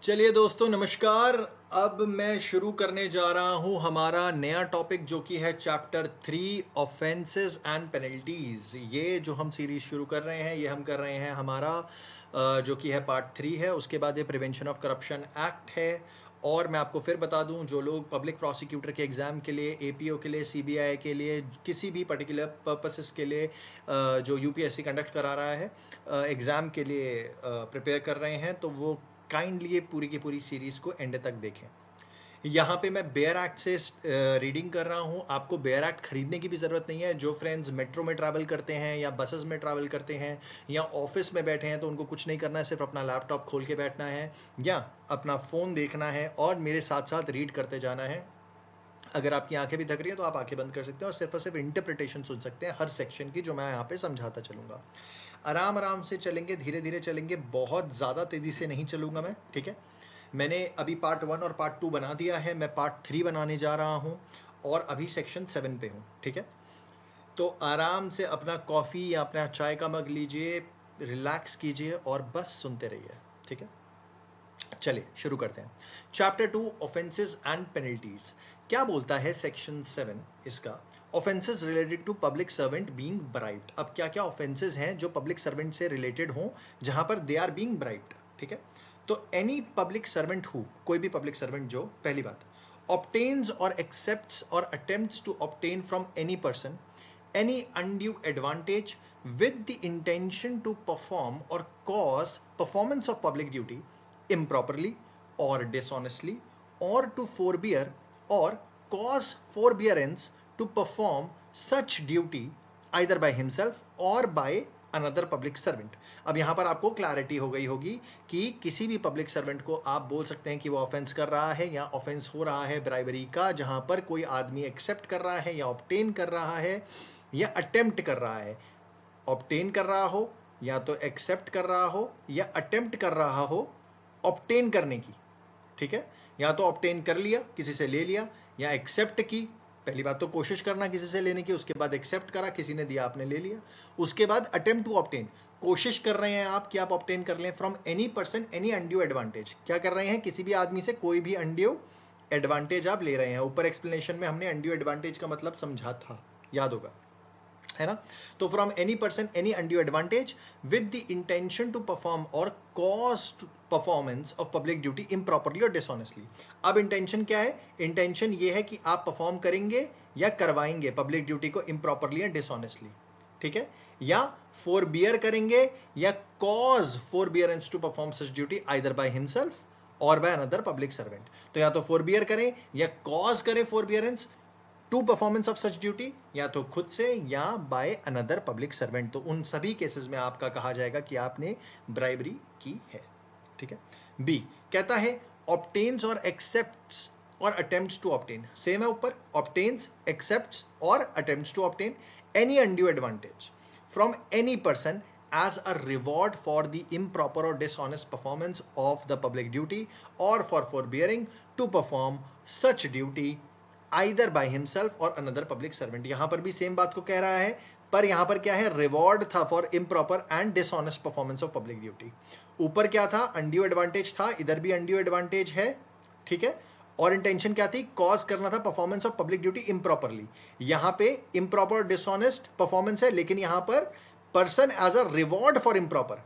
चलिए दोस्तों नमस्कार। अब मैं शुरू करने जा रहा हूँ हमारा नया टॉपिक जो कि है चैप्टर 3 ऑफेंसेस एंड पेनल्टीज़। ये जो हम सीरीज़ शुरू कर रहे हैं ये हम कर रहे हैं हमारा जो कि है पार्ट 3 है। उसके बाद ये प्रिवेंशन ऑफ करप्शन एक्ट है। और मैं आपको फिर बता दूं, जो लोग पब्लिक प्रोसिक्यूटर के एग्ज़ाम के लिए, एपीओ के लिए, सीबीआई के लिए, किसी भी पर्टिकुलर पर्पसेस के लिए जो यूपीएससी कंडक्ट करा रहा है एग्ज़ाम के लिए प्रिपेयर कर रहे हैं, तो वो काइंडली ये पूरी की पूरी सीरीज़ को एंड तक देखें। यहाँ पे मैं बेयर एक्ट से रीडिंग कर रहा हूँ। आपको बेयर एक्ट खरीदने की भी ज़रूरत नहीं है। जो फ्रेंड्स मेट्रो में ट्रैवल करते हैं या बसेस में ट्रैवल करते हैं या ऑफिस में बैठे हैं, तो उनको कुछ नहीं करना है, सिर्फ अपना लैपटॉप खोल के बैठना है या अपना फ़ोन देखना है और मेरे साथ साथ रीड करते जाना है। अगर आपकी आंखें भी थक रही हैं तो आप आंखें बंद कर सकते हैं और सिर्फ इंटरप्रिटेशन सुन सकते हैं हर सेक्शन की, जो मैं यहाँ पे समझाता चलूँगा। आराम आराम से चलेंगे, धीरे धीरे चलेंगे, बहुत ज़्यादा तेज़ी से नहीं चलूँगा मैं, ठीक है। मैंने अभी पार्ट 1 और पार्ट 2 बना दिया है, मैं पार्ट 3 बनाने जा रहा हूँ और अभी सेक्शन 7 पे हूँ, ठीक है। तो आराम से अपना कॉफ़ी या अपना चाय का मग लीजिए, रिलैक्स कीजिए और बस सुनते रहिए, ठीक है। चलिए शुरू करते हैं। Chapter 2 offences and penalties. क्या बोलता है सेक्शन 7 इसका? Offences related to public servant being bribed. अब क्या क्या ऑफेंसेस हैं जो पब्लिक सर्वेंट से रिलेटेड हों जहां पर दे आर बीइंग ब्राइब्ड, ठीक है। तो एनी पब्लिक सर्वेंट हु, कोई भी पब्लिक सर्वेंट जो, पहली बात, obtains or accepts or attempts to obtain from any person any undue advantage with the intention to perform or cause performance of public duty improperly or dishonestly, or to forbear or cause forbearance to perform such duty either by himself or by another public servant. अब यहाँ पर आपको clarity हो गई होगी कि किसी भी पब्लिक सर्वेंट को आप बोल सकते हैं कि वो ऑफेंस कर रहा है या ऑफेंस हो रहा है ब्राइबरी का, जहाँ पर कोई आदमी एक्सेप्ट कर रहा है या ऑब्टेन कर रहा है या अटेम्प्ट कर रहा है। ऑब्टेन कर रहा हो या तो एक्सेप्ट कर रहा हो या अटेम्प्ट कर रहा हो ऑब्टेन करने की, ठीक है। या तो ऑब्टेन कर लिया, किसी से ले लिया, या एक्सेप्ट की। पहली बात तो कोशिश करना किसी से लेने की, उसके बाद एक्सेप्ट करा, किसी ने दिया आपने ले लिया, उसके बाद अटेम्प्ट टू ऑब्टेन। कोशिश कर रहे हैं आप कि आप ऑब्टेन कर लें from any person any undue advantage. क्या कर रहे हैं? किसी भी आदमी से कोई भी अनड्यू एडवांटेज आप ले रहे हैं। ऊपर एक्सप्लेनेशन में हमने अनड्यू एडवांटेज का मतलब समझा था, याद होगा, है ना। तो from any person any undue advantage with the intention to perform और cause performance of public duty improperly और डिसऑनेस्टली। अब इंटेंशन क्या है? इंटेंशन ये है कि आप परफॉर्म करेंगे या करवाएंगे पब्लिक ड्यूटी को इम्प्रॉपरली या डिसऑनेस्टली, ठीक है। या फोरबियर करेंगे या cause forbearance to perform such duty either by himself और बाय अनदर पब्लिक सर्वेंट। तो या तो फोरबियर करें या कॉज करें forbearance to performance of such duty, या तो खुद से या बाय अनदर पब्लिक सर्वेंट। तो उन सभी केसेस में आपका कहा जाएगा कि आपने ब्राइबरी की है, ठीक है। बी कहता है ऑब्टेन्स और एक्सेप्ट्स और अटेम्प्ट्स टू ऑब्टेन। सेम है ऊपर, ऑब्टेन्स, एक्सेप्ट्स और attempts to obtain any undue advantage from any person as a reward for the improper or dishonest performance of the public duty or for forbearing to perform such duty either by himself और another public servant. यहां पर भी same बात को कह रहा है, पर यहां पर क्या है? रिवॉर्ड था for improper and dishonest performance of public duty. ऊपर क्या था? अनड्यू एडवांटेज था, इधर भी अनड्यू एडवांटेज है, ठीक है। और इंटेंशन क्या थी? कॉज करना था performance of public duty improperly. यहां पे इम्प्रॉपर डिसऑनेस्ट परफॉर्मेंस है, लेकिन यहां पर person as a reward for improper,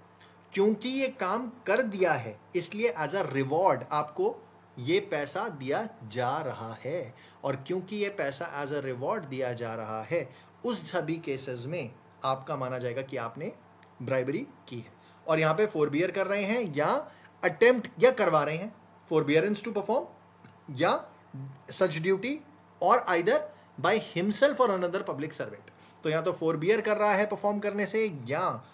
क्योंकि ये काम कर दिया है इसलिए एज अ रिवॉर्ड आपको ये पैसा दिया जा रहा है। और क्योंकि ये पैसा एज अ रिवॉर्ड दिया जा रहा है, उस सभी केसेस में आपका माना जाएगा कि आपने ब्राइबरी की है। और यहाँ पे फोरबियर कर रहे हैं या अटेम्प्ट या करवा रहे हैं, फोरबियरेंस टू परफॉर्म या सच ड्यूटी, और आइदर बाय हिमसेल्फ और अनदर पब्लिक सर्वेंट। तो या तो फोरबियर कर रहा है परफॉर्म करने से, या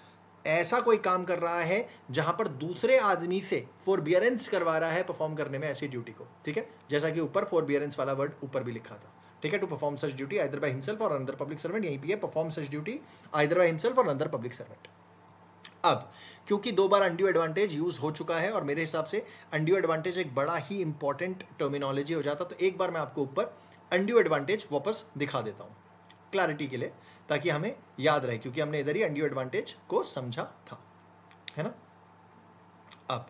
ऐसा कोई काम कर रहा है जहां पर दूसरे आदमी से फोरबियरेंस करवा रहा है परफॉर्म करने में ऐसी ड्यूटी को, ठीक है। जैसा कि ऊपर फोरबियरेंस वाला वर्ड ऊपर भी लिखा था, ठीक है। To perform such duty either by himself और अनदर पब्लिक सर्वेंट, यहीं पे है perform such duty either by himself और अनदर पब्लिक सर्वेंट। अब क्योंकि 2 बार अनड्यू एडवांटेज यूज हो चुका है और मेरे हिसाब से अनड्यू एडवांटेज एक बड़ा ही इंपॉर्टेंट टर्मिनोलॉजी हो जाता, तो एक बार मैं आपको ऊपर अनड्यू एडवांटेज वापस दिखा देता हूं क्लैरिटी के लिए, ताकि हमें याद रहे, क्योंकि हमने इधर ही अनड्यू एडवांटेज को समझा था, है ना। अब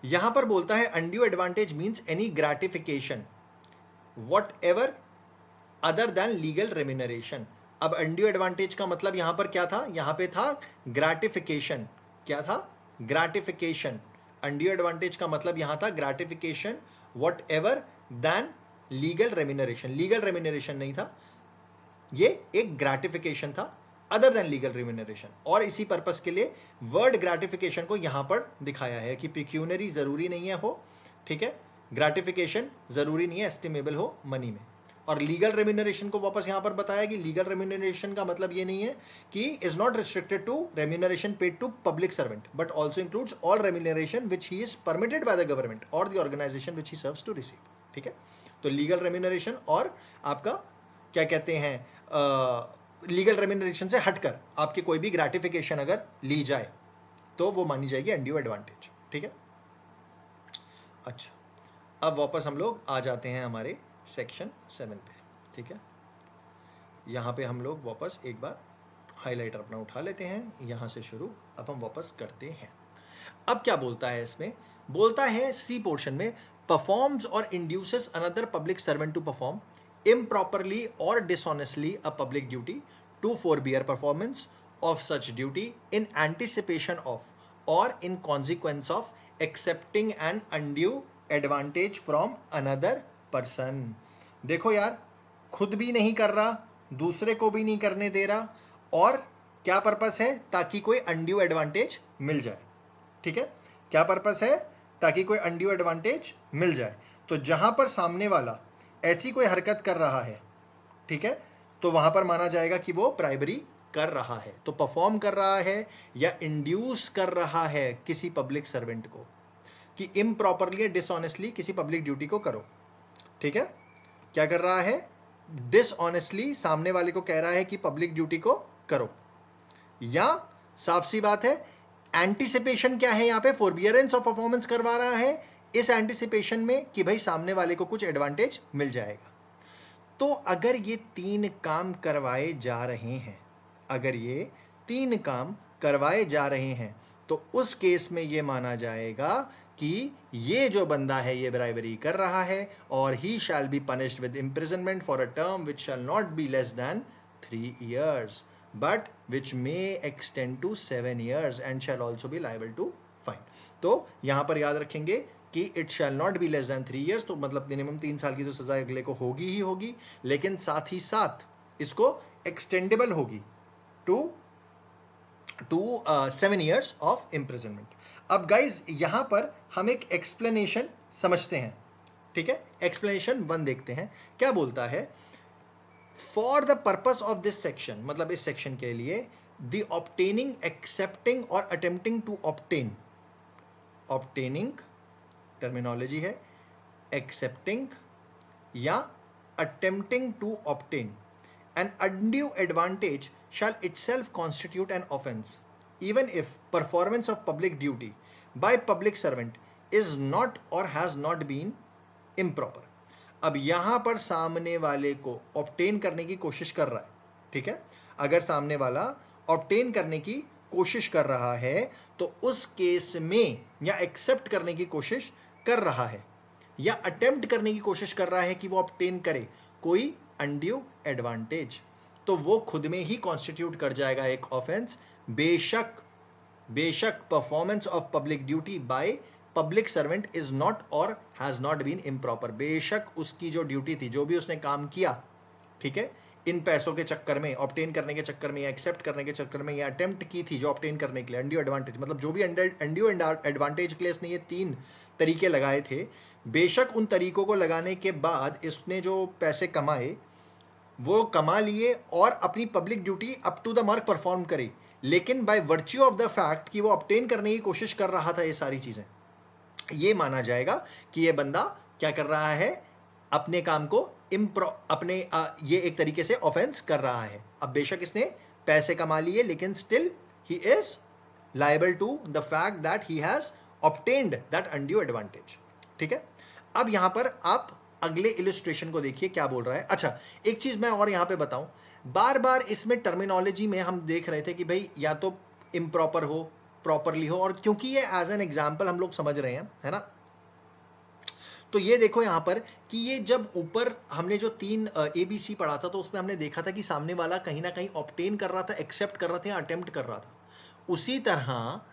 यहां पर बोलता है undue advantage means any gratification what ever other than legal remuneration. अब अनड्यू एडवांटेज का मतलब यहां पर क्या था, यहां पे था ग्रेटिफिकेशन। क्या था? ग्रेटिफिकेशन। अनड्यू एडवांटेज का मतलब यहां था gratification whatever than legal remuneration. Legal remuneration नहीं था, ये एक ग्रेटिफिकेशन था अदर देन लीगल रेम्यूनरेशन। और इसी पर्पस के लिए वर्ड ग्रेटिफिकेशन को यहां पर दिखाया है कि पिक्यूनरी जरूरी नहीं है हो, ठीक है, ग्रेटिफिकेशन जरूरी नहीं है एस्टिमेबल हो मनी में। और लीगल रेम्यूनरेशन को वापस यहां पर बताया कि लीगल रेम्यूनरेशन का मतलब ये नहीं है कि is not restricted to remuneration paid to public servant but also includes all remuneration which he is permitted by the government और the organisation which he serves to receive. ठीक है, तो लीगल रेम्यूनरेशन और आपका क्या कहते हैं लीगल रेम्यूनरेशन से हटकर आपकी कोई भी ग्रेटिफिकेशन अगर ली जाए तो वो मानी जाएगी अनड्यू एडवांटेज। ठीक है, अच्छा अब वापस हम लोग आ जाते हैं हमारे सेक्शन 7 पे। ठीक है, यहाँ पे हम लोग वापस एक बार हाइलाइटर अपना उठा लेते हैं, यहाँ से शुरू अब हम वापस करते हैं। अब क्या बोलता है इसमें, बोलता है सी पोर्शन में परफॉर्म्स और induces another public servant to perform improperly or dishonestly a public duty to forbear performance of such duty in anticipation of or in consequence of accepting an undue advantage from another person। देखो यार, खुद भी नहीं कर रहा, दूसरे को भी नहीं करने दे रहा, और क्या पर्पस है, ताकि कोई अनड्यू एडवांटेज मिल जाए। ठीक है, क्या पर्पस है, ताकि कोई अनड्यू एडवांटेज मिल जाए। तो जहां पर सामने वाला ऐसी कोई हरकत कर रहा है, ठीक है, तो वहां पर माना जाएगा कि वो ब्राइबरी कर रहा है। तो परफॉर्म कर रहा है या इंड्यूस कर रहा है किसी पब्लिक सर्वेंट को कि इम्प्रॉपरली या डिसऑनेस्टली किसी पब्लिक ड्यूटी को करो। ठीक है, क्या कर रहा है, डिसऑनेस्टली सामने वाले को कह रहा है कि पब्लिक ड्यूटी को करो, या साफ सी बात है एंटीसिपेशन क्या है यहाँ पे, फॉरबियरेंस ऑफ परफॉर्मेंस करवा रहा है इस एंटीसिपेशन में कि भाई सामने वाले को कुछ एडवांटेज मिल जाएगा। तो अगर ये 3 काम करवाए जा रहे हैं, अगर ये 3 काम करवाए जा रहे हैं तो उस केस में ये माना जाएगा कि ये जो बंदा है ये ब्राइबरी कर रहा है, और he shall be punished with imprisonment for a term which shall not be less than 3 years but which may extend to 7 years and shall also be liable to fine। तो यहां पर याद रखेंगे कि it shall not be less than 3 years, तो मतलब minimum 3 साल की तो सजा अगले को होगी ही होगी, लेकिन साथ ही साथ इसको एक्सटेंडेबल होगी टू 7 years ऑफ इम्प्रिजनमेंट। अब गाइज यहां पर हम एक एक्सप्लेनेशन समझते हैं। ठीक है, एक्सप्लेनेशन 1 देखते हैं क्या बोलता है। For the purpose of this section, मतलब इस सेक्शन के लिए, द ऑब्टेनिंग, एक्सेप्टिंग और attempting to obtain, obtaining terminology है, एक्सेप्टिंग या attempting to obtain an undue advantage shall itself constitute an offense even if performance of public duty by public servant is not or has not been improper। अब यहां पर सामने वाले को obtain करने की कोशिश कर रहा है। ठीक है, अगर सामने वाला ऑब्टेन करने की कोशिश कर रहा है तो उस केस में, या एक्सेप्ट करने की कोशिश कर रहा है या अटेम्प्ट करने की कोशिश कर रहा है कि वो ऑब्टेन करे कोई अनड्यू एडवांटेज, तो वो खुद में ही कॉन्स्टिट्यूट कर जाएगा एक ऑफेंस। बेशक performance of public duty by public servant is not और हैज नॉट बीन इम्प्रॉपर, बेशक उसकी जो ड्यूटी थी, जो भी उसने काम किया, ठीक है, इन पैसों के चक्कर में, ऑब्टेन करने के चक्कर में, या एक्सेप्ट करने के चक्कर में, या अटेम्प्ट की थी जो ऑब्टेन करने के लिए अनड्यू एडवांटेज, मतलब जो भी अनड्यू एडवांटेज के लिए इसने ये 3 तरीके लगाए थे, बेशक उन तरीकों को लगाने के बाद इसने जो पैसे कमाए वो कमा लिए और अपनी public duty up to the mark perform करी, लेकिन by virtue of the fact कि वो ऑब्टेन करने की कोशिश कर रहा था ये सारी चीजें, ये माना जाएगा कि ये बंदा क्या कर रहा है, अपने काम को ये एक तरीके से ऑफेंस कर रहा है। अब बेशक इसने पैसे कमा लिए, लेकिन still he is liable to the fact that he has obtained that undue advantage. ठीक है, अब यहां पर आप अगले इलिस्ट्रेशन को देखिए क्या बोल रहा है। अच्छा, एक चीज मैं और यहां पे बताऊं, बार बार इसमें टर्मिनोलॉजी में हम देख रहे थे कि भाई या तो इम्प्रॉपर हो प्रॉपरली हो, और क्योंकि ये एज एन एग्जाम्पल हम लोग समझ रहे हैं, है ना, तो ये देखो यहाँ पर कि ये जब ऊपर हमने जो 3 ABC पढ़ा था तो उसमें हमने देखा था कि सामने वाला कहीं ना कहीं ऑब्टेन कर रहा था, एक्सेप्ट कर रहा था या अटेम्प्ट कर रहा था। उसी तरह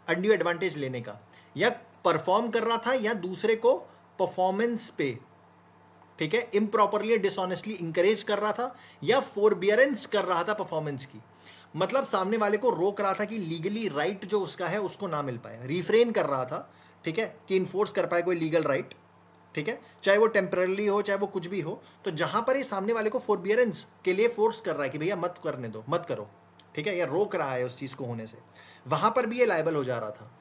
अनड्यू एडवांटेज लेने का या परफॉर्म कर रहा था या दूसरे को परफॉर्मेंस पे, ठीक है, इम्प्रॉपरली डिसऑनेस्टली इंकरेज कर रहा था या फोरबियरेंस कर रहा था परफॉर्मेंस की, मतलब सामने वाले को रोक रहा था कि लीगली राइट जो उसका है उसको ना मिल पाए, रिफ्रेन कर रहा था, ठीक है, कि इन्फोर्स कर पाए कोई लीगल राइट, ठीक है, चाहे वो टेम्पररी हो चाहे वो कुछ भी हो। तो जहां पर ये सामने वाले को फोरबियरेंस के लिए फोर्स कर रहा है कि भैया मत करने दो, मत करो, ठीक है, या रोक रहा है उस चीज को होने से, वहां पर भी ये लायबल हो जा रहा था।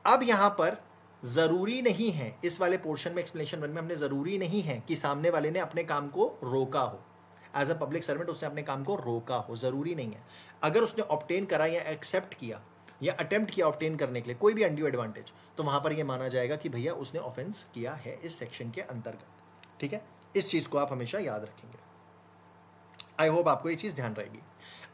अब यहां पर जरूरी नहीं है, इस वाले पोर्शन में एक्सप्लेनेशन 1 में हमने जरूरी नहीं है कि सामने वाले ने अपने काम को रोका हो, एज अ पब्लिक सर्वेंट उसने अपने काम को रोका हो, जरूरी नहीं है। अगर उसने ऑब्टेन करा या एक्सेप्ट किया या अटेम्प्ट किया ऑब्टेन करने के लिए कोई भी अनड्यू एडवांटेज, तो वहां पर यह माना जाएगा कि भैया उसने ऑफेंस किया है इस सेक्शन के अंतर्गत, ठीक है। इस चीज को आप हमेशा याद रखेंगे। आई होप आपको ये चीज ध्यान रहेगी।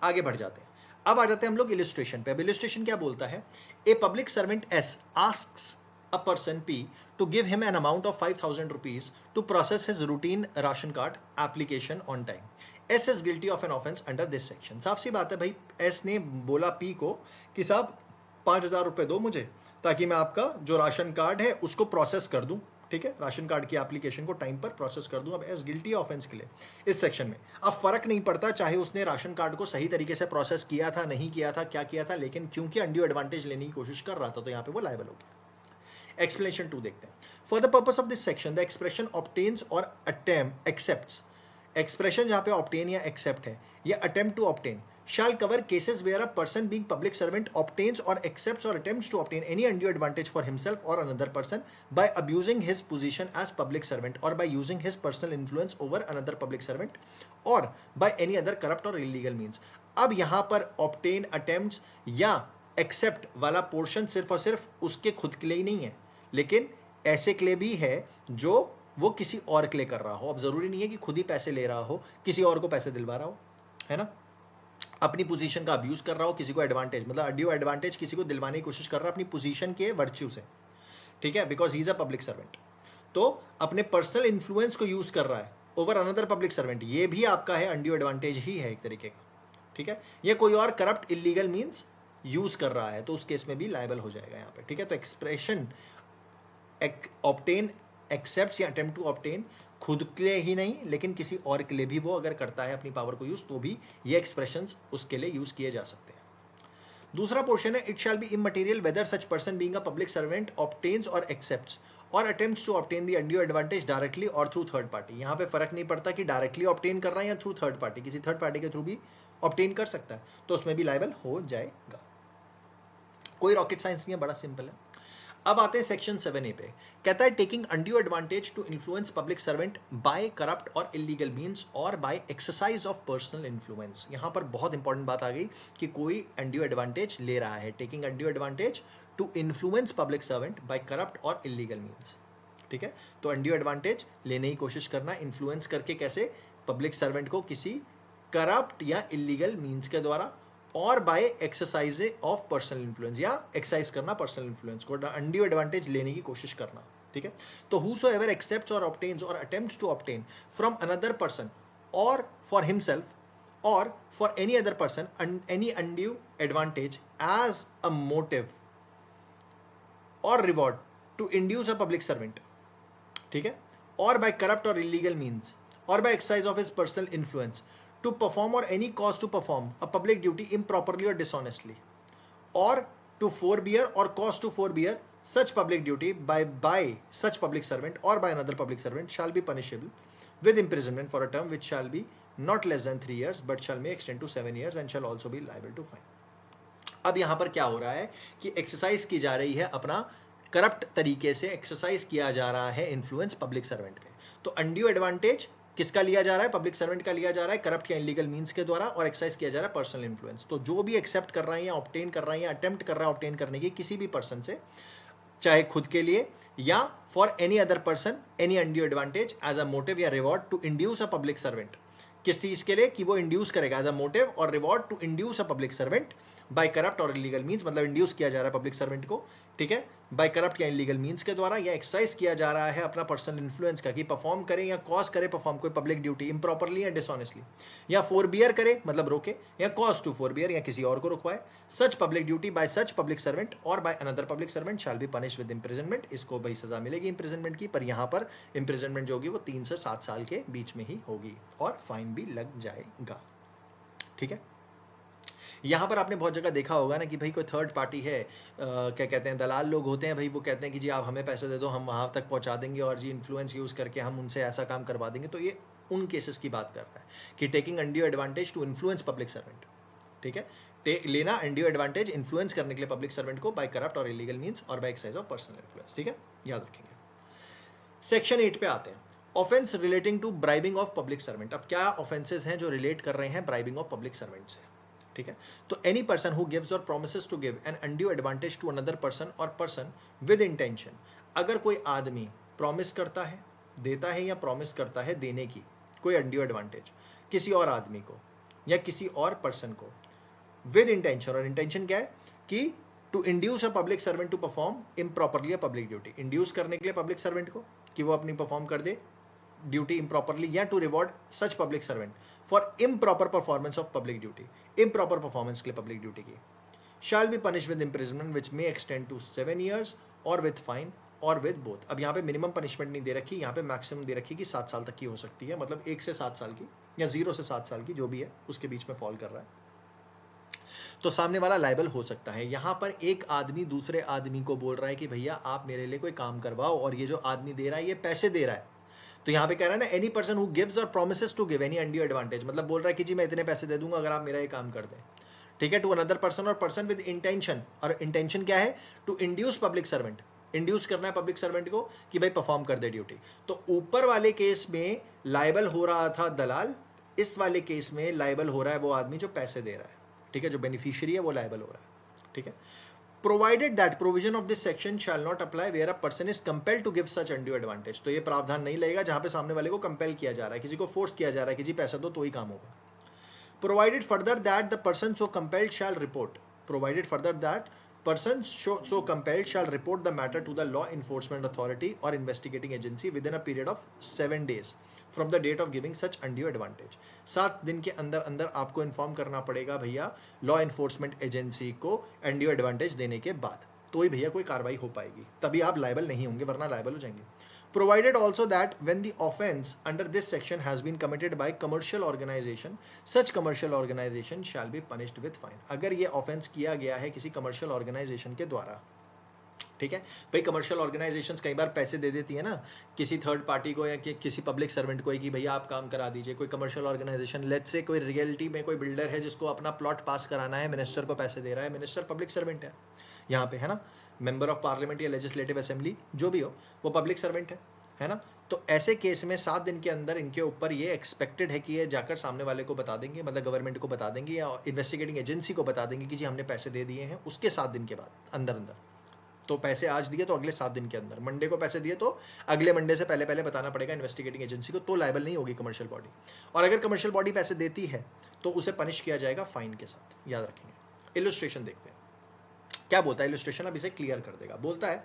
आगे बढ़ जाते हैं, अब आ जाते हैं हम लोग इलिस्ट्रेशन पे। अब इलिस्ट्रेशन क्या बोलता है, a public servant S asks a person P to give him an amount of 5,000 rupees to process his routine ration card application on time. S is guilty of an offence under this section. साफ सी बात है भाई, S ने बोला P को कि साहब 5,000 रुपए दो मुझे ताकि मैं आपका जो राशन कार्ड है उसको प्रोसेस कर दूं, ठीक है, राशन कार्ड की एप्लीकेशन को टाइम पर प्रोसेस कर दूं। अब एस गिल्टी ऑफेंस के लिए इस सेक्शन में अब फर्क नहीं पड़ता चाहे उसने राशन कार्ड को सही तरीके से प्रोसेस किया था, नहीं किया था, क्या किया था, लेकिन क्योंकि अनड्यू एडवांटेज लेने की कोशिश कर रहा था तो यहाँ पे वो लायबल हो गया। एक्सप्लेनेशन 2 देखते हैं। For the purpose of this section the expression obtains और अटेम्प्ट एक्सेप्ट्स, एक्सप्रेशन जहां पे ऑब्टेन या एक्सेप्ट है या attempt to obtain shall cover cases where a person being public servant obtains or accepts or attempts to obtain any undue advantage for himself or another person by abusing his position as public servant or by using his personal influence over another public servant or by any other corrupt or illegal means। अब यहां पर obtain, attempts या accept वाला portion सिर्फ और सिर्फ उसके खुद के लिए ही नहीं है, लेकिन ऐसे के लिए भी है जो वो किसी और के लिए कर रहा हो। अब जरूरी नहीं है कि खुद ही पैसे ले रहा हो, किसी और को पैसे दिलवा रहा हो, है ना, अपनी पोजीशन का अब्यूज कर रहा हो, किसी को एडवांटेज मतलब अड्यू एडवांटेज किसी को दिलवाने की कोशिश कर रहा है अपनी पोजीशन के वर्च्यू से, ठीक है, because he is a public servant, तो अपने पर्सनल इन्फ्लुएंस को यूज कर रहा है ओवर अनदर पब्लिक सर्वेंट, ये भी आपका है अनड्यू एडवांटेज ही है एक तरीके का, ठीक है। ये कोई और करप्ट इलीगल मीन्स यूज कर रहा है तो उस केस में भी लायबल हो जाएगा यहाँ पे, ठीक है। तो एक्सप्रेशन ऑब्टेन, एक्सेप्ट्स या अटेम्प्ट टू ऑब्टेन खुद के लिए ही नहीं लेकिन किसी और के लिए भी वो अगर करता है अपनी पावर को यूज, तो भी ये एक्सप्रेशंस उसके लिए यूज किए जा सकते हैं। दूसरा पोर्शन है, it shall be immaterial whether such person being a public servant obtains और एक्सेप्ट्स और attempts to obtain the undue advantage directly और थ्रू थर्ड पार्टी। यहाँ पे फर्क नहीं पड़ता कि डायरेक्टली ऑब्टेन कर रहा है या थ्रू थर्ड पार्टी, किसी थर्ड पार्टी के थ्रू भी ऑब्टेन कर सकता है, तो उसमें भी लायबल हो जाएगा। कोई रॉकेट साइंस नहीं है, बड़ा सिंपल है। अब आते हैं सेक्शन 7A पे, कहता है taking undue advantage to influence public servant by corrupt और इलीगल मीन्स और by exercise of personal influence. यहाँ पर बहुत इंपॉर्टेंट बात आ गई कि कोई अनड्यू एडवांटेज ले रहा है, taking undue advantage to influence public servant by corrupt और इलीगल मीन्स, ठीक है। तो अनड्यू एडवांटेज लेने की कोशिश करना, इन्फ्लुएंस करके कैसे, पब्लिक सर्वेंट को किसी करप्ट या इलीगल मीन्स के द्वारा और by exercise of personal influence या एक्सरसाइज करना पर्सनल इन्फ्लुएंस को, अनड्यू एडवांटेज लेने की कोशिश करना, ठीक है। तो हूसोएवर एक्सेप्ट्स और ऑब्टेन्स और attempts to obtain from another person और फॉर हिमसेल्फ और for any other person any undue advantage as a motive और reward to induce a public servant, ठीक है, और बाय करप्ट और इलीगल मीन्स और by exercise of his personal influence to perform or any cause to perform a public duty improperly or dishonestly or to forbear or cause to forbear such public duty by such public servant or by another public servant shall be punishable with imprisonment for a term which shall be not less than 3 years but shall may extend to 7 years and shall also be liable to fine। अब यहाँ पर क्या हो रहा है कि exercise की जा रही है, अपना करप्ट तरीके से एक्सरसाइज किया जा रहा है इन्फ्लुएंस पब्लिक सर्वेंट पे। तो अनड्यू एडवांटेज किसका लिया जा रहा है, पब्लिक सर्वेंट का लिया जा रहा है करप्ट या इलीगल मींस के द्वारा, और एक्सरसाइज किया जा रहा है पर्सनल इन्फ्लुएंस। तो जो भी एक्सेप्ट कर रहा है या ऑब्टेन कर रहा है या अटेम्प्ट कर रहा है ऑब्टेन करने की किसी भी पर्सन से, चाहे खुद के लिए या for any other person any undue advantage as a motive या reward to induce a public servant, किस चीज के लिए? कि वो इंड्यूस करेगा एज अ मोटिव और reward to induce a public servant by corrupt और इलीगल मीन्स, मतलब इंड्यूस किया जा रहा है पब्लिक सर्वेंट को, ठीक है, बाय करप्ट या इलीगल मीन्स के द्वारा, या एक्सरसाइज किया जा रहा है अपना पर्सनल इन्फ्लुएंस का, कि परफॉर्म करे या कॉज करे परफॉर्म कोई पब्लिक ड्यूटी इम्प्रॉपरली या डिसऑनेस्टली, या फोरबियर करे मतलब रोके, या कॉज टू फोरबियर या किसी और को रुकवाए such public duty by such public servant और by another public servant shall be punish with imprisonment. इसको भाई सजा मिलेगी इम्प्रिजनमेंट की, पर यहाँ पर इम्प्रिजनमेंट जो होगी वो 3 से 7 साल के बीच में ही होगी और फाइन भी लग जाएगा, ठीक है। यहाँ पर आपने बहुत जगह देखा होगा ना कि भाई कोई थर्ड पार्टी है, क्या कहते हैं, दलाल लोग होते हैं भाई, वो कहते हैं कि जी आप हमें पैसे दे दो, हम वहाँ तक पहुँचा देंगे और जी इन्फ्लुएंस यूज़ करके हम उनसे ऐसा काम करवा देंगे। तो ये उन केसेस की बात कर रहा है कि taking undue advantage to influence public servant, ठीक है, लेना अनड्यू एडवांटेज इन्फ्लुएंस करने के लिए पब्लिक सर्वेंट को बाय करप्ट और इलीगल मीन्स और by exercise of personal influence, ठीक है, याद रखेंगे। सेक्शन 8 पे आते हैं, offence relating to bribing of public servant. अब क्या ऑफेंसेस हैं जो रिलेट कर रहे हैं ब्राइबिंग ऑफ पब्लिक सर्वेंट से, ठीक है। तो एनी पर्सन हु गिव्स और promises to give an undue advantage to another person और पर्सन विद इंटेंशन, अगर कोई आदमी प्रॉमिस करता है, देता है या प्रॉमिस करता है देने की कोई अनड्यू एडवांटेज किसी और आदमी को या किसी और पर्सन को विद इंटेंशन, और इंटेंशन क्या है कि to induce a public servant to perform improperly a public duty, induce करने के लिए पब्लिक सर्वेंट को कि वो अपनी परफॉर्म कर दे ड्यूटी इम्प्रॉपरली, या to reward such public servant for improper performance of public duty, improper performance के लिए पब्लिक ड्यूटी की, shall be punish with imprisonment which may extend to 7 years और विद फाइन और विद बोथ। अब यहाँ पे minimum punishment नहीं दे रखी, यहाँ पे मैक्सिमम दे रखी कि 7 साल तक की हो सकती है, मतलब 1 से 7 साल की या 0 से 7 साल की, जो भी है उसके बीच में फॉल कर रहा है। तो सामने वाला लाइबल हो सकता है। यहाँ पर एक आदमी दूसरे आदमी को बोल रहा है कि भैया आप मेरे लिए कोई काम करवाओ, और ये जो आदमी दे रहा है ये पैसे दे रहा है। तो यहाँ पे कह रहा है ना, एनी पर्सन हु गिव्स और promises to give any undue advantage, मतलब बोल रहा है कि जी मैं इतने पैसे दे दूंगा अगर आप मेरा ये काम कर दें, ठीक है, टू अनदर पर्सन और पर्सन विद इंटेंशन, और इंटेंशन क्या है, to induce public servant, induce करना है पब्लिक सर्वेंट को कि भाई परफॉर्म कर दे ड्यूटी। तो ऊपर वाले केस में लाइबल हो रहा था दलाल, इस वाले केस में लाइबल हो रहा है वो आदमी जो पैसे दे रहा है, ठीक है, जो बेनिफिशियरी है वो लाइबल हो रहा है, ठीक है। Provided that provision of this section shall not apply where a person is compelled to give such undue advantage. तो ये प्रावधान नहीं लगेगा जहां पे सामने वाले को कंपेल किया जा रहा है, किसी को फोर्स किया जा रहा है कि जी पैसा दो तो ही काम होगा। Provided further that the person so compelled shall report, provided further that person so compelled shall report the matter to the law enforcement authority or investigating agency within a period of 7 days from the date of giving such undue advantage। 7 दिन के अंदर अंदर आपको inform करना पड़ेगा भैया law enforcement agency को undue advantage देने के बाद, तो ही भैया कोई कार्रवाई हो पाएगी, तभी आप लायबल नहीं होंगे, वरना लायबल हो जाएंगे। Provided also that when the offence under this section has been committed by commercial organization, such commercial organization shall be punished with fine। अगर ये offence किया गया है किसी commercial organization के द्वारा, ठीक है भाई, कमर्शियल ऑर्गेनाइजेशंस कई बार पैसे दे देती है ना किसी थर्ड पार्टी को या किसी पब्लिक सर्वेंट को कि भैया आप काम करा दीजिए। कोई कमर्शियल ऑर्गेनाइजेशन, लेट्स से कोई रियलिटी में कोई बिल्डर है जिसको अपना प्लॉट पास कराना है, मिनिस्टर को पैसे दे रहा है, मिनिस्टर पब्लिक सर्वेंट है यहाँ पे, है ना, मेंबर ऑफ पार्लियामेंट या लेजिस्लेटिव असेंबली जो भी हो वो पब्लिक सर्वेंट है ना। तो ऐसे केस में 7 दिन के अंदर इनके ऊपर ये एक्सपेक्टेड है कि ये जाकर सामने वाले को बता देंगे, मतलब गवर्नमेंट को बता देंगे या इन्वेस्टिगेटिंग एजेंसी को बता देंगे कि जी हमने पैसे दे दिए हैं, उसके 7 दिन के बाद अंदर तो पैसे आज दिए तो अगले 7 दिन के अंदर, मंडे को पैसे दिए तो अगले मंडे से पहले बताना पड़ेगा इन्वेस्टिगेटिंग एजेंसी को, तो लायबल नहीं होगी कमर्शियल बॉडी। और अगर कमर्शियल बॉडी पैसे देती है तो उसे पनिश किया जाएगा फाइन के साथ, याद रखेंगे। इलस्ट्रेशन देखते हैं क्या बोलता है इलस्ट्रेशन, अब इसे क्लियर कर देगा। बोलता है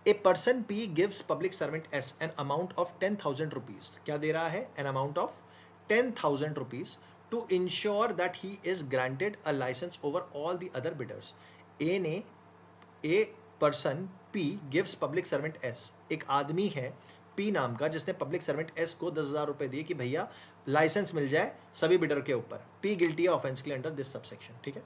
A person P gives public servant S an amount of 10,000 rupees, क्या दे रहा है, an amount of 10,000 rupees to ensure that he is granted a licence over all the other bidders. A person P gives public servant S, एक आदमी है P नाम का जिसने पब्लिक सर्वेंट एस को 10,000 रुपए दिए कि भैया लाइसेंस मिल जाए सभी बिडर के ऊपर। पी गिल्टी है ऑफेंस के लिए अंडर दिस सबसेक्शन, ठीक है।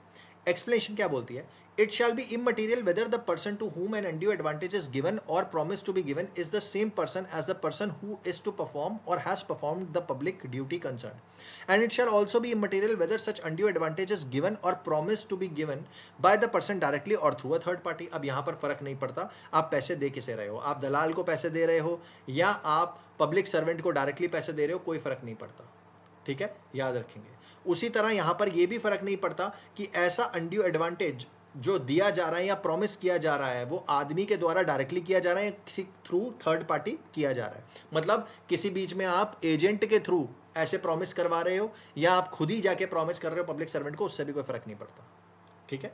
एक्सप्लेनेशन क्या बोलती है, it shall be immaterial whether the person to whom an undue advantage is given or promised to be given is the same person as the person who is to perform or has performed the public duty concerned, and it shall also be immaterial whether such undue advantage is given or promised to be given by the person directly or through a third party। अब यहाँ पर फर्क नहीं पड़ता आप पैसे दे किसे रहे हो, आप दलाल को पैसे दे रहे हो या आप पब्लिक सर्वेंट को डायरेक्टली पैसे दे रहे हो, कोई फर्क नहीं पड़ता, ठीक है, याद रखेंगे। उसी तरह यहाँ पर यह भी फर्क नहीं पड़ता कि ऐसा अनड्यू एडवांटेज जो दिया जा रहा है या प्रॉमिस किया जा रहा है वो आदमी के द्वारा डायरेक्टली किया जा रहा है या किसी थ्रू थर्ड पार्टी किया जा रहा है। मतलब किसी बीच में आप एजेंट के थ्रू ऐसे प्रॉमिस करवा रहे हो या आप खुद ही जाके प्रॉमिस कर रहे हो पब्लिक सर्वेंट को, उससे भी कोई फर्क नहीं पड़ता। ठीक है,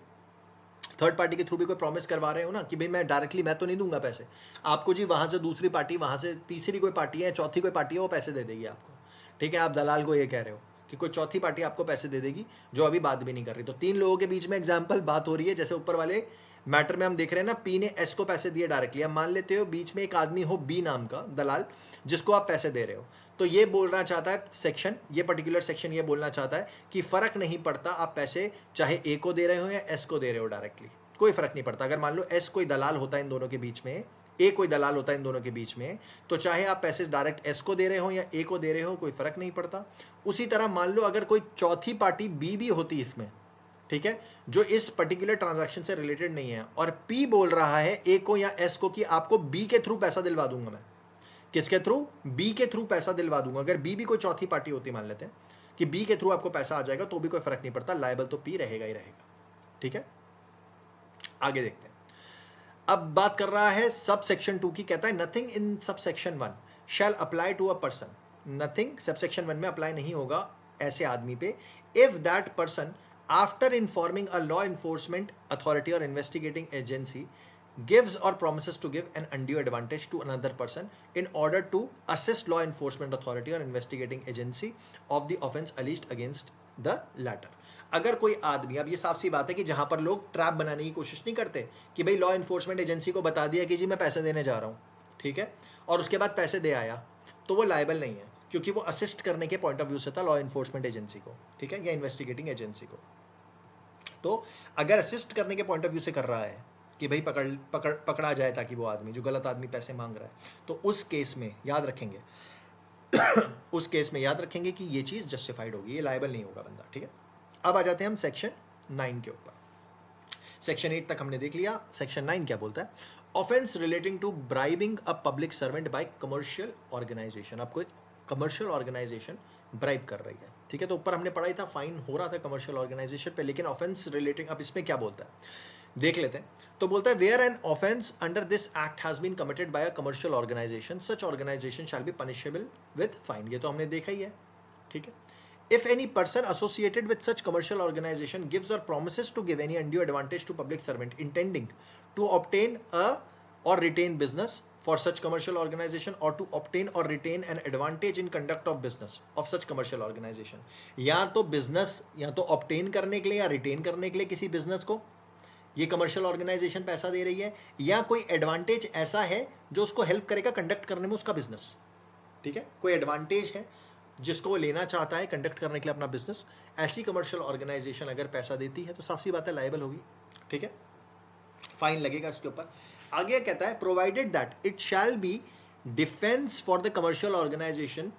थर्ड पार्टी के थ्रू भी कोई प्रॉमिस करवा रहे हो ना कि भाई मैं डायरेक्टली मैं तो नहीं दूंगा पैसे आपको जी, वहां से दूसरी पार्टी, वहां से तीसरी कोई पार्टी है, चौथी कोई पार्टी है, वो पैसे दे देगी आपको। ठीक है, आप दलाल को ये कह रहे हो कि कोई चौथी पार्टी आपको पैसे दे देगी जो अभी बात भी नहीं कर रही। तो तीन लोगों के बीच में एग्जाम्पल बात हो रही है, जैसे ऊपर वाले मैटर में हम देख रहे हैं ना, पी ने एस को पैसे दिए डायरेक्टली। अब मान लेते हो बीच में एक आदमी हो बी नाम का दलाल जिसको आप पैसे दे रहे हो, तो ये बोलना चाहता है सेक्शन, ये पर्टिकुलर सेक्शन ये बोलना चाहता है कि फर्क नहीं पड़ता आप पैसे चाहे ए को दे रहे हो या एस को दे रहे हो डायरेक्टली, कोई फर्क नहीं पड़ता। अगर मान लो एस कोई दलाल होता है इन दोनों के बीच में, ए कोई दलाल होता है इन दोनों के बीच में, तो चाहे आप पैसे डायरेक्ट एस को दे रहे हो या ए को दे रहे हो, कोई फर्क नहीं पड़ता। उसी तरह मान लो अगर कोई चौथी पार्टी बी भी होती इसमें, ठीक है, जो इस पर्टिकुलर ट्रांजैक्शन से रिलेटेड नहीं है, और पी बोल रहा है ए को या एस को कि आपको बी के थ्रू पैसा दिलवा दूंगा मैं, किसके थ्रू, बी के थ्रू पैसा दिलवा दूंगा। अगर बी भी कोई चौथी पार्टी होती, मान लेते हैं कि बी के थ्रू आपको पैसा आ जाएगा, तो भी कोई फर्क नहीं पड़ता, लायबल तो पी रहेगा ही रहेगा। ठीक है, आगे देखते हैं। अब बात कर रहा है सब सेक्शन 2 की, कहता है nothing in subsection 1 shall apply to a person, nothing subsection 1 में अप्लाई नहीं होगा ऐसे आदमी पे, if that person after informing a law enforcement authority or investigating agency gives or promises to give an undue advantage to another person in order to assist law enforcement authority or investigating agency of the offense alleged against the latter। अगर कोई आदमी, अब ये साफ सी बात है कि जहां पर लोग ट्रैप बनाने की कोशिश नहीं करते कि भाई लॉ इन्फोर्समेंट एजेंसी को बता दिया कि जी मैं पैसे देने जा रहा हूँ, ठीक है, और उसके बाद पैसे दे आया, तो वो लायबल नहीं है क्योंकि वो असिस्ट करने के पॉइंट ऑफ व्यू से था लॉ इन्फोर्समेंट एजेंसी को, ठीक है, या इन्वेस्टिगेटिंग एजेंसी को। तो अगर असिस्ट करने के पॉइंट ऑफ व्यू से कर रहा है कि भाई पकड़ा जाए ताकि वो आदमी जो गलत आदमी पैसे मांग रहा है, तो उस केस में याद रखेंगे उस केस में याद रखेंगे कि ये चीज़ जस्टिफाइड होगी, ये लायबल नहीं होगा बंदा। ठीक है, अब आ जाते हैं हम सेक्शन 9 के ऊपर। सेक्शन 8 तक हमने देख लिया, सेक्शन 9 क्या बोलता है, offence relating to bribing a public servant by commercial organisation. अब कोई कमर्शियल ऑर्गेनाइजेशन ब्राइब कर रही है, ठीक है, तो ऊपर हमने पढ़ा ही था फाइन हो रहा था कमर्शियल ऑर्गेनाइजेशन पे, लेकिन ऑफेंस रिलेटिंग अब इसमें क्या बोलता है देख लेते हैं। तो बोलता है where an offence under this act has been committed by a commercial organisation such organisation shall be punishable with fine. ये तो हमने देखा ही है, ठीक है। If any person associated with such commercial organization gives or promises to give any undue advantage to public servant intending to obtain a or retain business for such commercial organization or to obtain or retain an advantage in conduct of business of such commercial organization, या तो business या तो obtain करने के लिए या retain करने के लिए किसी business को ये कमर्शियल ऑर्गेनाइजेशन पैसा दे रही है, या कोई एडवांटेज ऐसा है जो उसको हेल्प करेगा कंडक्ट करने में उसका बिजनेस, ठीक है, कोई एडवांटेज है जिसको वो लेना चाहता है कंडक्ट करने के लिए अपना बिजनेस, ऐसी कमर्शियल ऑर्गेनाइजेशन अगर पैसा देती है तो साफ सी बात है लायबल होगी, ठीक है, फाइन लगेगा इसके ऊपर। आगे कहता है provided that it shall be defence for the commercial organisation,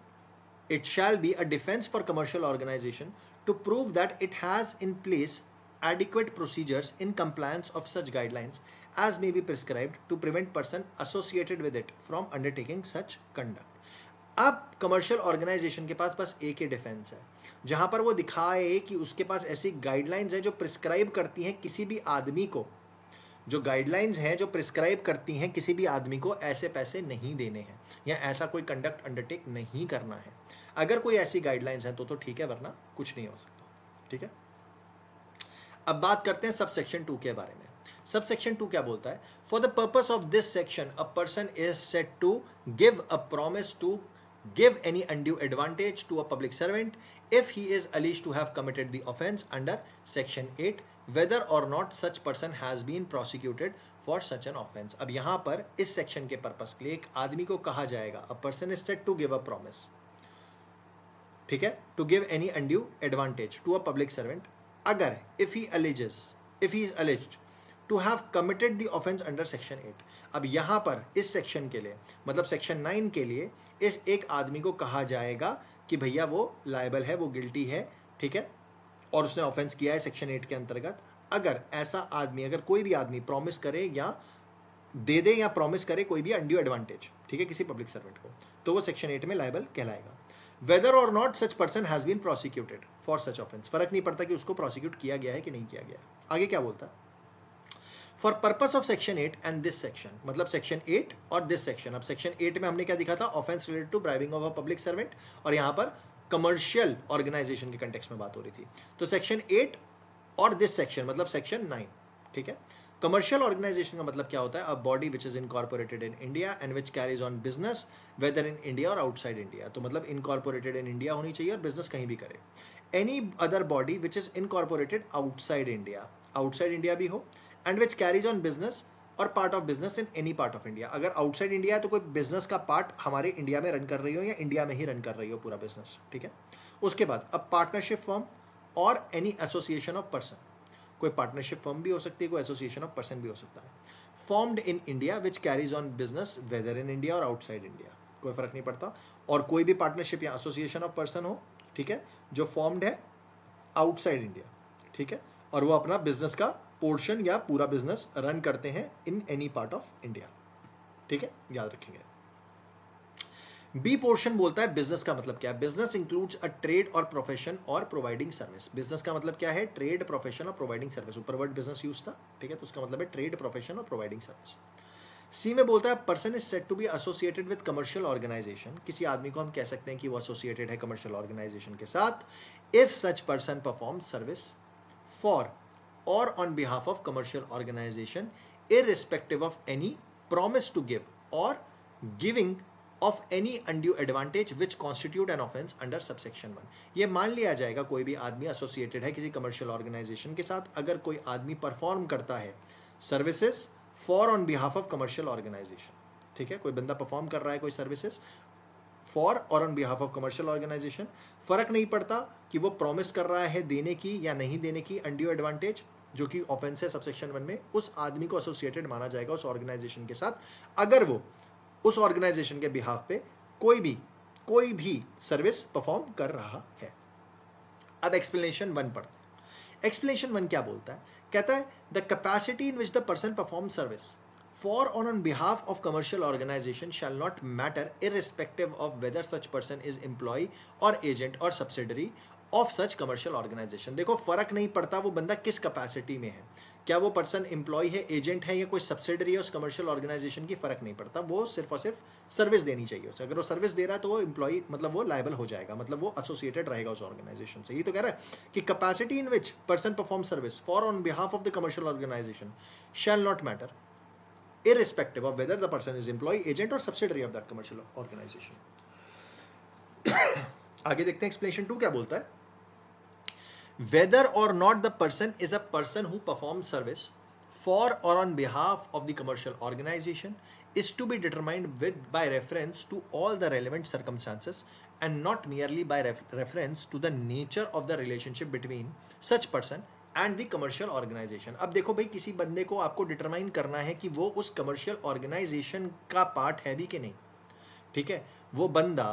it shall be a defence for commercial organisation to prove that it has in place adequate procedures in compliance of such guidelines as may be prescribed to prevent person associated with it from undertaking such conduct। अब commercial organisation के पास बस एक ही defence है जहां पर वो दिखाए कि उसके पास ऐसी गाइडलाइंस है जो प्रिस्क्राइब करती हैं किसी भी आदमी को, जो गाइडलाइंस हैं जो प्रिस्क्राइब करती हैं किसी भी आदमी को ऐसे पैसे नहीं देने हैं या ऐसा कोई कंडक्ट अंडरटेक नहीं करना है। अगर कोई ऐसी गाइडलाइंस है तो ठीक है, वरना कुछ नहीं हो सकता, ठीक है। अब बात करते हैं सब सेक्शन 2 के बारे में। सब सेक्शन 2 क्या बोलता है, for the purpose of this section a person is said to give a promise to give any undue advantage to a public servant if he is alleged to have committed the offence under section 8 whether or not such person has been prosecuted for such an offence। अब यहाँ पर इस सेक्शन के purpose के लिए एक आदमी को कहा जाएगा a person is set to give a promise, ठीक है, to give any undue advantage to a public servant अगर if he is alleged to have committed the offence under section 8। अब यहाँ पर इस सेक्शन के लिए मतलब सेक्शन 9 के लिए इस एक आदमी को कहा जाएगा कि भैया वो लायबल है, वो गिल्टी है, ठीक है, और उसने ऑफेंस किया है सेक्शन 8 के अंतर्गत। अगर ऐसा आदमी, अगर कोई भी आदमी प्रॉमिस करे या दे दे या प्रॉमिस करे कोई भी अनड्यू एडवांटेज, ठीक है, किसी पब्लिक सर्वेंट को, तो वो सेक्शन 8 में लायबल कहलाएगा। वेदर और not such person has been prosecuted for such offence, फर्क नहीं पड़ता कि उसको प्रोसिक्यूट किया गया है कि नहीं किया गया है। आगे क्या बोलता है, for purpose of section 8 and this section, मतलब सेक्शन 8 और दिस सेक्शन। अब सेक्शन 8 में हमने क्या दिखा था, offence related to bribing of a public servant, और यहाँ पर कमर्शियल ऑर्गेनाइजेशन के कंटेक्स्ट में बात हो रही थी। तो सेक्शन 8 और दिस सेक्शन मतलब सेक्शन 9, ठीक है। कमर्शियल ऑर्गेनाइजेशन का मतलब क्या होता है, a body which is incorporated in India and which carries on business whether in India और आउटसाइड इंडिया। तो मतलब इनकॉर्पोरेटेड इन इंडिया होनी चाहिए और बिजनेस कहीं भी करे। Any other body which is incorporated outside India, outside India भी हो, and which carries on business or part of business in any part of India. अगर आउटसाइड इंडिया है तो कोई बिजनेस का पार्ट हमारे इंडिया में रन कर रही हो या इंडिया में ही रन कर रही हो पूरा बिजनेस, ठीक है। उसके बाद अब पार्टनरशिप फर्म और एनी एसोसिएशन ऑफ पर्सन, कोई पार्टनरशिप फर्म भी हो सकती है, कोई एसोसिएशन ऑफ पर्सन भी हो सकता है। Formed in India which carries on business whether in India और आउटसाइड इंडिया, कोई फर्क नहीं पड़ता। और कोई भी पार्टनरशिप या एसोसिएशन ऑफ पर्सन हो, ठीक है, जो फॉर्म्ड है आउटसाइड इंडिया, ठीक है, और वो अपना बिजनेस का पोर्शन या पूरा बिजनेस रन करते हैं इन एनी पार्ट ऑफ इंडिया, ठीक है, याद रखेंगे। बी पोर्शन बोलता है बिजनेस का मतलब क्या है। बिजनेस इंक्लूड्स अ ट्रेड और प्रोफेशन और प्रोवाइडिंग सर्विस। बिजनेस का मतलब क्या है, ट्रेड, प्रोफेशन और प्रोवाइडिंग सर्विस। ऊपर वर्ड बिजनेस यूज था, ठीक है, तो उसका मतलब है ट्रेड, प्रोफेशन और प्रोवाइडिंग सर्विस। सी में बोलता है person is said to be associated with commercial organisation. किसी आदमी को हम कह सकते हैं कि वो एसोसिएटेड है कमर्शियल ऑर्गेनाइजेशन के साथ if such person perform service for और on behalf of commercial organisation irrespective of any promise to give or giving of any undue advantage which constitute an offence under subsection 1। ये मान लिया जाएगा कोई भी आदमी एसोसिएटेड है किसी कमर्शियल ऑर्गेनाइजेशन के साथ अगर कोई आदमी परफॉर्म करता है services for on behalf of commercial organisation, ठीक है, कोई बंदा परफॉर्म कर रहा है कोई सर्विसेज फॉर और on behalf of commercial organisation, फर्क नहीं पड़ता कि वो प्रॉमिस कर रहा है देने की या नहीं देने की अनड्यू एडवांटेज, जो कि ऑफेंस है सबसेक्शन 1 में, उस आदमी को एसोसिएटेड माना जाएगा उस ऑर्गेनाइजेशन के साथ अगर वो उस ऑर्गेनाइजेशन के बिहाफ पे कोई भी सर्विस परफॉर्म कर रहा है। अब एक्सप्लेनेशन 1 पढ़ते हैं। एक्सप्लेनेशन 1 क्या बोलता है, कहता है the capacity in which the person perform service for और on behalf of commercial organisation shall not matter irrespective of whether such person is employ or agent or subsidiary of such commercial organisation. देखो फर्क नहीं पड़ता वो बंदा किस capacity में है, क्या वो पर्सन एम्प्लॉय है, एजेंट है या कोई सब्सिडरी है उस कमर्शियल ऑर्गेनाइजेशन की, फर्क नहीं पड़ता, वो सिर्फ और सिर्फ सर्विस देनी चाहिए उसे। अगर वो सर्विस दे रहा है तो वो एम्प्लॉय मतलब वो लायबल हो जाएगा, मतलब वो एसोसिएटेड रहेगा उस ऑर्गेनाइजेशन से। ये तो कह रहा है कि capacity in which person perform service for on behalf of the commercial organisation shall not matter irrespective of whether the person is employee, agent or subsidiary of that commercial organization. आगे देखते हैं एक्सप्लेनेशन 2 क्या बोलता है, whether or not the person is a person who performs service for or on behalf of the commercial organization is to be determined with by reference to all the relevant circumstances and not merely by reference to the nature of the relationship between such person and the commercial organisation. अब देखो भाई किसी बंदे को आपको determine करना है कि वो उस कमर्शियल ऑर्गेनाइजेशन का पार्ट है भी कि नहीं, ठीक है, वो बंदा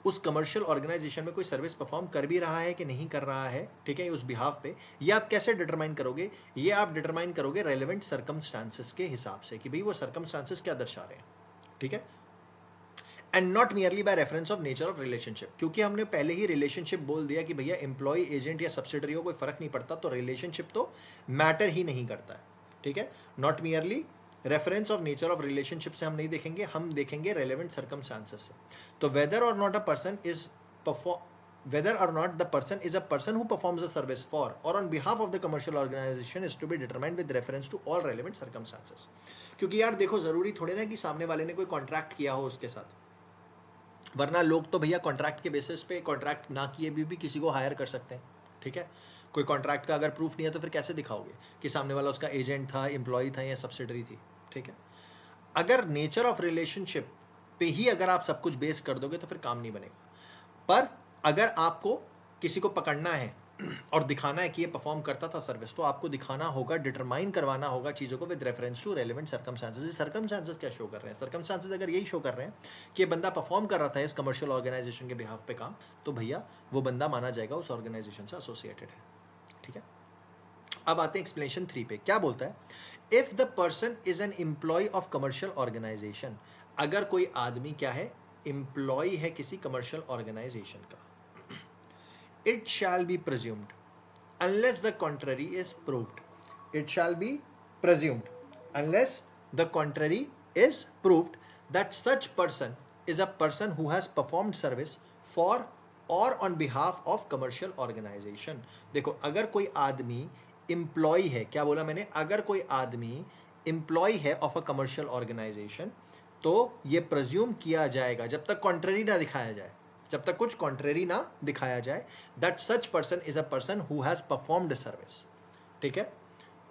उस कमर्शियल ऑर्गेनाइजेशन में कोई सर्विस परफॉर्म कर भी रहा है कि नहीं कर रहा है, ठीक है, उस बिहाफ पे। ये आप कैसे डिटरमाइन करोगे, ये आप डिटरमाइन करोगे रेलेवेंट सर्कमस्टांसेस के हिसाब से कि भाई वो सर्कमस्टांसेस क्या दर्शा रहे हैं, ठीक है, and not merely by reference of nature of relationship. क्योंकि हमने पहले ही रिलेशनशिप बोल दिया कि भैया एम्प्लॉय, एजेंट या सब्सिडरी हो कोई फर्क नहीं पड़ता, तो रिलेशनशिप तो मैटर ही नहीं करता है, ठीक है। Not merely reference of nature of relationship से हम नहीं देखेंगे, हम देखेंगे रेलेवेंट सर्कमस्टांसेस से। तो वेदर और not the person is a person who performs a service for or on behalf of the commercial organization is to be determined with reference to all relevant circumstances। क्योंकि यार देखो जरूरी थोड़े ना कि सामने वाले ने कोई कॉन्ट्रैक्ट किया हो उसके साथ, वरना लोग तो भैया कॉन्ट्रैक्ट के बेसिस पे कॉन्ट्रैक्ट ना किए भी किसी को हायर कर सकते हैं, ठीक है। कोई कॉन्ट्रैक्ट का अगर प्रूफ नहीं है तो फिर कैसे दिखाओगे कि सामने वाला उसका एजेंट था, एम्प्लॉय था या सब्सिडरी थी, ठीक है। अगर नेचर ऑफ रिलेशनशिप पे ही अगर आप सब कुछ बेस कर दोगे तो फिर काम नहीं बनेगा। पर अगर आपको किसी को पकड़ना है और दिखाना है कि ये परफॉर्म करता था सर्विस, तो आपको दिखाना होगा, डिटरमाइन करवाना होगा चीज़ों को with reference to relevant circumstances. Circumstances क्या शो कर रहे हैं, सर्कमस्टांसेस अगर यही शो कर रहे हैं कि ये बंदा परफॉर्म कर रहा था इस कमर्शियल ऑर्गेनाइजेशन के बिहाफ पे काम, तो भैया वो बंदा माना जाएगा उस ऑर्गेनाइजेशन से एसोसिएटेड है, ठीक है। अब आते हैं एक्सप्लेनेशन 3 पे, क्या बोलता है, if the person is an employ of commercial organisation, अगर कोई आदमी क्या है, एम्प्लॉय है किसी कमर्शियल ऑर्गेनाइजेशन का, it shall be presumed unless the contrary is proved, it shall be presumed unless the contrary is proved that such person is a person who has performed service for or on behalf of commercial organization. देखो, अगर कोई आदमी employ है, क्या बोला मैंने, अगर कोई आदमी एम्प्लॉय है ऑफ अ कमर्शियल ऑर्गेनाइजेशन, तो ये प्रज्यूम किया जाएगा जब तक कॉन्ट्ररी ना दिखाया जाए, जब तक कुछ कॉन्ट्ररी ना दिखाया जाए, that such person is a person who has performed service, ठीक है,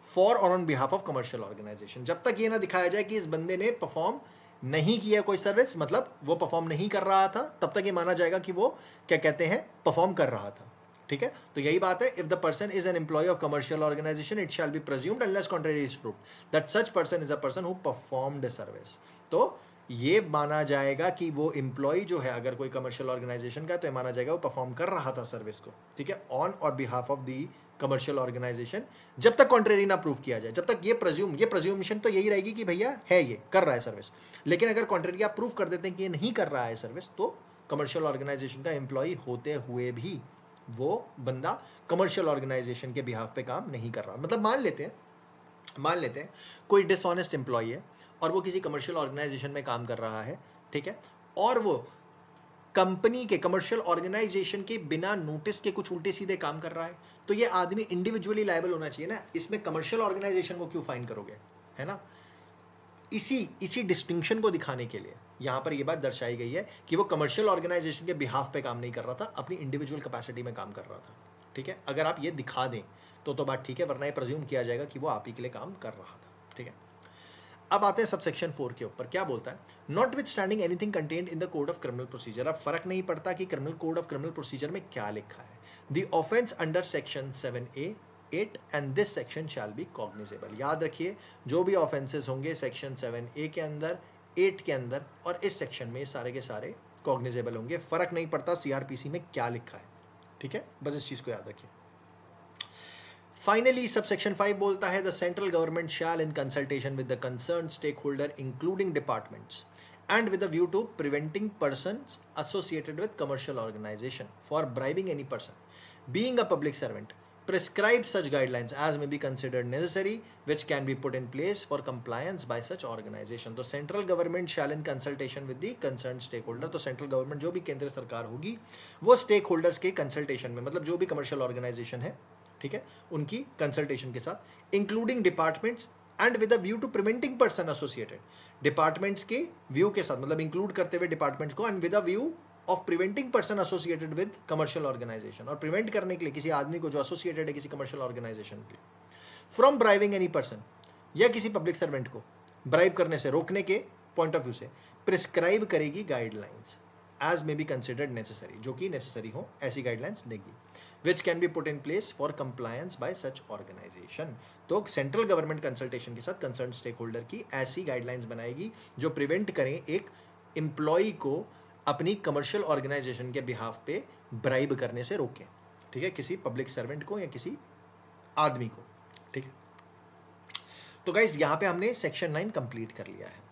फॉर और on behalf of commercial organisation. जब तक ये ना दिखाया जाए कि इस बंदे ने परफॉर्म नहीं किया कोई सर्विस, मतलब वो परफॉर्म नहीं कर रहा था, तब तक ये माना जाएगा कि वो क्या कहते हैं, परफॉर्म कर रहा था. ठीक है, तो यही बात है. If the person is an employ of commercial organisation, it shall be presumed unless contrary is proved that such person is a person who performed service. तो ये माना जाएगा कि वो एम्प्लॉय जो है अगर कोई कमर्शियल ऑर्गेनाइजेशन का, तो ये माना जाएगा वो परफॉर्म कर रहा था सर्विस को, ठीक है, ऑन और behalf of the commercial organisation, जब तक कॉन्ट्रेरी ना प्रूव किया जाए. जब तक ये प्रज्यूमेशन तो यही रहेगी कि भैया है, ये कर रहा है सर्विस. लेकिन अगर कॉन्ट्रेरी आप प्रूव कर देते हैं कि ये नहीं कर रहा है सर्विस, तो कमर्शियल ऑर्गेनाइजेशन का एम्प्लॉय होते हुए भी वो बंदा कमर्शियल ऑर्गेनाइजेशन के बिहाफ पे काम नहीं कर रहा. मतलब मान लेते हैं कोई डिसऑनेस्ट एम्प्लॉय है और वो किसी कमर्शियल ऑर्गेनाइजेशन में काम कर रहा है, ठीक है, और वो कंपनी के, कमर्शियल ऑर्गेनाइजेशन के बिना नोटिस के कुछ उल्टे सीधे काम कर रहा है, तो ये आदमी इंडिविजुअली लायबल होना चाहिए ना. इसमें कमर्शियल ऑर्गेनाइजेशन को क्यों फाइन करोगे, है ना. इसी डिस्टिंक्शन को दिखाने के लिए यहाँ पर ये बात दर्शाई गई है कि वो कमर्शियल ऑर्गेनाइजेशन के बिहाफ पे काम नहीं कर रहा था, अपनी इंडिविजुअल कैपेसिटी में काम कर रहा था. ठीक है, अगर आप ये दिखा दें तो बात ठीक है, वरना ये प्रज्यूम किया जाएगा कि वो आप ही के लिए काम कर रहा था. ठीक है, अब आते हैं सबसेक्शन 4 के ऊपर. क्या बोलता है, not with standing anything contained in the code of criminal procedure. अब फर्क नहीं पड़ता कि criminal code of criminal procedure में क्या लिखा है. The offence under section 7A 8 and this section shall be cognizable. याद रखिए, जो भी ऑफेंसेस होंगे सेक्शन 7A के अंदर, 8 के अंदर और इस सेक्शन में, सारे के सारे कॉग्निजेबल होंगे. फर्क नहीं पड़ता सीआरपीसी में क्या लिखा है. ठीक है, बस इस चीज को याद रखिए. फाइनली सबसेक्शन 5 बोलता है, the central government shall in consultation with the concern stakeholder including departments and with a view to preventing persons associated with commercial organization for bribing any person being a public servant, prescribe such guidelines as may be considered necessary which can be put in place for compliance by such organization. तो central government shall in consultation with the concerned stakeholder, तो central government जो भी केंद्र सरकार होगी वो stakeholders के consultation में, मतलब जो भी commercial organization है, ठीक है, उनकी कंसल्टेशन के साथ, including departments and with a view to preventing person associated. Departments के व्यू के साथ, मतलब इंक्लूड करते हुए डिपार्टमेंट्स को, and with a view of preventing person associated with commercial organisation, और प्रिवेंट करने के लिए किसी आदमी को जो एसोसिएटेड है किसी कमर्शियल ऑर्गेनाइजेशन के, फ्रॉम ब्राइबिंग एनी पर्सन, या किसी पब्लिक सर्वेंट को ब्राइब करने से रोकने के पॉइंट ऑफ व्यू से प्रिस्क्राइब करेगी guidelines as may be considered necessary, जो कि नेसेसरी हो ऐसी गाइडलाइंस देगी, which can be put in place for compliance by such organization. तो सेंट्रल गवर्नमेंट कंसल्टेशन के साथ कंसर्न स्टेक होल्डर की ऐसी गाइडलाइंस बनाएगी जो प्रिवेंट करें एक एम्प्लॉय को अपनी कमर्शियल ऑर्गेनाइजेशन के बिहाफ पे ब्राइब करने से रोकें. ठीक है, किसी पब्लिक सर्वेंट को या किसी आदमी को. ठीक है, तो गाइस यहाँ पे हमने सेक्शन 9 कंप्लीट कर लिया है.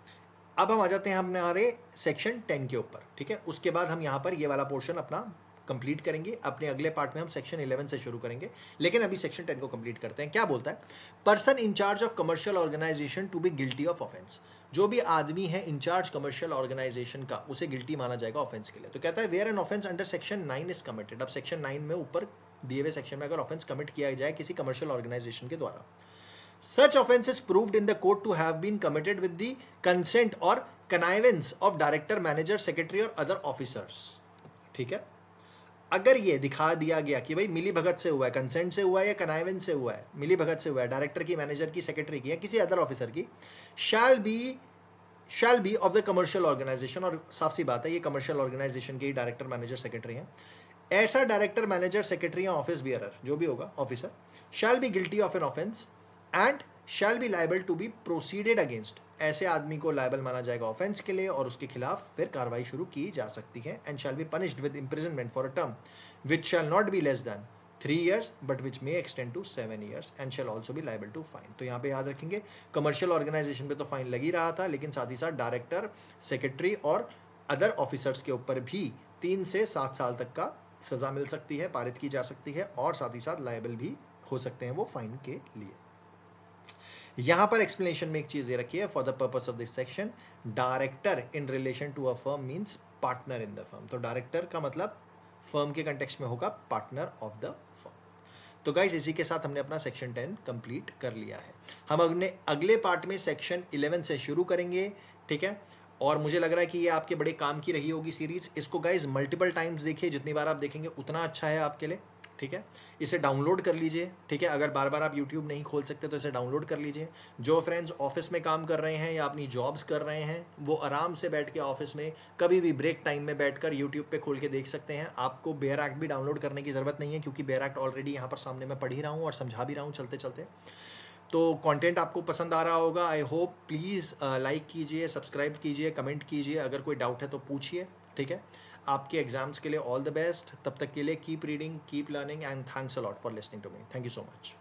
अब हम आ जाते हैं हमारे सेक्शन 10 के ऊपर. ठीक है, उसके बाद हम यहाँ पर ये वाला पोर्शन अपना कंप्लीट करेंगे. अपने अगले पार्ट में हम सेक्शन 11 से शुरू करेंगे, लेकिन अभी सेक्शन 10 को कंप्लीट करते हैं. क्या बोलता है, person in charge of commercial organisation to be guilty of offence. जो भी आदमी है इंचार्ज कमर्शियल ऑर्गेनाइजेशन का, उसे गिल्टी माना जाएगा ऑफेंस के लिए. तो कहता है, where an offence under section 9 is committed. अब सेक्शन 9 में ऊपर दिए हुए सेक्शन में अगर ऑफेंस कमिट किया जाए किसी कमर्शियल ऑर्गेनाइजेशन के द्वारा, such offense is proved in the court to have been committed with the consent or connivance of director, manager, secretary और other officers. ठीक है, अगर ये दिखा दिया गया कि भाई मिली भगत से हुआ है, कंसेंट से हुआ है या कनाइवेंस से हुआ है, मिली भगत से हुआ है, डायरेक्टर की, मैनेजर की, सेक्रेटरी की या किसी अदर ऑफिसर की, shall be of the commercial organisation, और साफ सी बात है ये कमर्शियल ऑर्गेनाइजेशन के ही डायरेक्टर, मैनेजर, सेक्रेटरी हैं, ऐसा डायरेक्टर, मैनेजर, सेक्रेटरी या ऑफिस बियरर जो भी होगा officer, shall be guilty of an offence and shall be liable to be proceeded against. ऐसे आदमी को लाइबल माना जाएगा ऑफेंस के लिए और उसके खिलाफ फिर कार्रवाई शुरू की जा सकती है. And shall be punished with imprisonment for a term which shall not be less than 3 years but which may extend to 7 years and shall also be liable to fine. तो यहाँ पे याद रखेंगे, कमर्शियल ऑर्गेनाइजेशन पे तो fine लग ही रहा था, लेकिन साथ ही साथ डायरेक्टर, सेक्रेटरी और अदर ऑफिसर्स के ऊपर भी 3 से 7 साल तक का सजा मिल सकती है, पारित की जा सकती है, और साथ ही साथ लाइबल भी हो सकते हैं वो फाइन के लिए. यहां पर एक्सप्लेनेशन में एक चीज दे रखी है, for the purpose of this section director in relation to a firm means partner in the firm. तो डायरेक्टर का मतलब फर्म के कंटेक्स्ट में होगा पार्टनर ऑफ द फर्म। तो गाइज इसी के साथ हमने अपना सेक्शन 10 कंप्लीट कर लिया है। हम अगले पार्ट में सेक्शन 11 से शुरू करेंगे, ठीक है। और मुझे लग रहा है कि ये आपके बड़े काम की रही होगी सीरीज। इसको गाइज मल्टीपल टाइम्स देखिए, जितनी बार आप देखेंगे उतना अच्छा है आपके लिए, ठीक है। इसे डाउनलोड कर लीजिए, ठीक है। अगर बार बार आप यूट्यूब नहीं खोल सकते तो इसे डाउनलोड कर लीजिए। जो फ्रेंड्स ऑफिस में काम कर रहे हैं या अपनी जॉब्स कर रहे हैं, वो आराम से बैठ के ऑफिस में कभी भी ब्रेक टाइम में बैठकर यूट्यूब पे खोल के देख सकते हैं। आपको बेयर एक्ट भी डाउनलोड करने की ज़रूरत नहीं है, क्योंकि बेयर एक्ट ऑलरेडी यहाँ पर सामने मैं पढ़ ही रहा हूँ और समझा भी रहा हूँ चलते चलते। तो कंटेंट आपको पसंद आ रहा होगा, आई होप। प्लीज़ लाइक कीजिए, सब्सक्राइब कीजिए, कमेंट कीजिए, अगर कोई डाउट है तो पूछिए, ठीक है। आपके एग्जाम्स के लिए ऑल द बेस्ट। तब तक के लिए keep reading, keep learning and thanks a lot for listening to me. Thank you so much.